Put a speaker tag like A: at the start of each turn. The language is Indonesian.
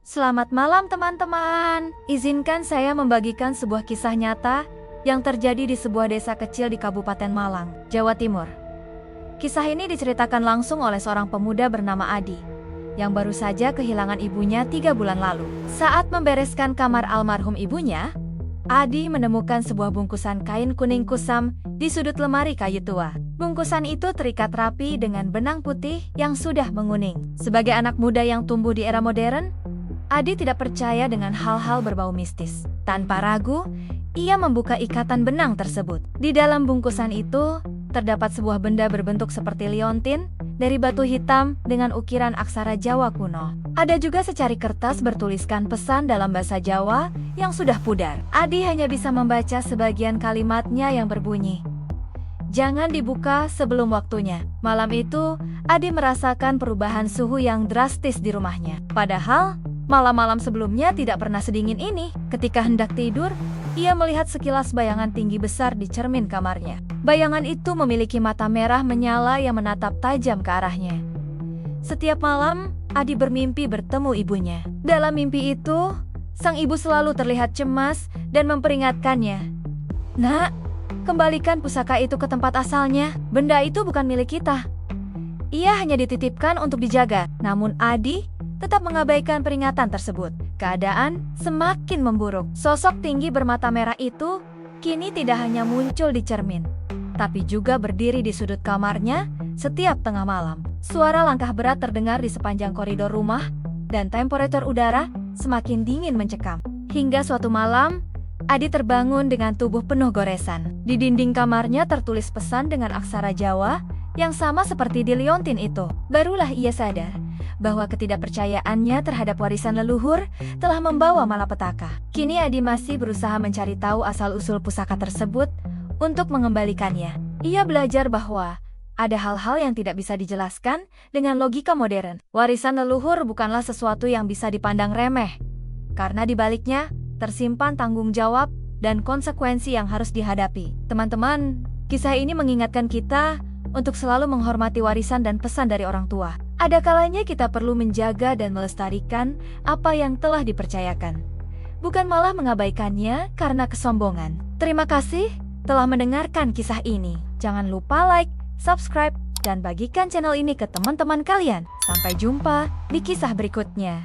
A: Selamat malam teman-teman. Izinkan saya membagikan sebuah kisah nyata yang terjadi di sebuah desa kecil di Kabupaten Malang, Jawa Timur. Kisah ini diceritakan langsung oleh seorang pemuda bernama Adi, yang baru saja kehilangan ibunya 3 bulan lalu. Saat membereskan kamar almarhum ibunya, Adi menemukan sebuah bungkusan kain kuning kusam di sudut lemari kayu tua. Bungkusan itu terikat rapi dengan benang putih yang sudah menguning. Sebagai anak muda yang tumbuh di era modern, Adi tidak percaya dengan hal-hal berbau mistis. Tanpa ragu, ia membuka ikatan benang tersebut. Di dalam bungkusan itu, terdapat sebuah benda berbentuk seperti liontin dari batu hitam dengan ukiran aksara Jawa kuno. Ada juga secari kertas bertuliskan pesan dalam bahasa Jawa yang sudah pudar. Adi hanya bisa membaca sebagian kalimatnya yang berbunyi, "Jangan dibuka sebelum waktunya." Malam itu, Adi merasakan perubahan suhu yang drastis di rumahnya. Padahal, malam-malam sebelumnya tidak pernah sedingin ini. Ketika hendak tidur, ia melihat sekilas bayangan tinggi besar di cermin kamarnya. Bayangan itu memiliki mata merah menyala yang menatap tajam ke arahnya. Setiap malam, Adi bermimpi bertemu ibunya. Dalam mimpi itu, sang ibu selalu terlihat cemas dan memperingatkannya, "Nak, kembalikan pusaka itu ke tempat asalnya. Benda itu bukan milik kita. Ia hanya dititipkan untuk dijaga." Namun Adi tetap mengabaikan peringatan tersebut. Keadaan semakin memburuk. Sosok tinggi bermata merah itu kini tidak hanya muncul di cermin, tapi juga berdiri di sudut kamarnya setiap tengah malam. Suara langkah berat terdengar di sepanjang koridor rumah, dan temperatur udara semakin dingin mencekam. Hingga suatu malam, Adi terbangun dengan tubuh penuh goresan. Di dinding kamarnya tertulis pesan dengan aksara Jawa yang sama seperti di liontin itu. Barulah ia sadar bahwa ketidakpercayaannya terhadap warisan leluhur telah membawa malapetaka. Kini Adi masih berusaha mencari tahu asal-usul pusaka tersebut untuk mengembalikannya. Ia belajar bahwa ada hal-hal yang tidak bisa dijelaskan dengan logika modern. Warisan leluhur bukanlah sesuatu yang bisa dipandang remeh, karena di baliknya tersimpan tanggung jawab dan konsekuensi yang harus dihadapi. Teman-teman, kisah ini mengingatkan kita untuk selalu menghormati warisan dan pesan dari orang tua. Ada kalanya kita perlu menjaga dan melestarikan apa yang telah dipercayakan, bukan malah mengabaikannya karena kesombongan. Terima kasih telah mendengarkan kisah ini. Jangan lupa like, subscribe, dan bagikan channel ini ke teman-teman kalian. Sampai jumpa di kisah berikutnya.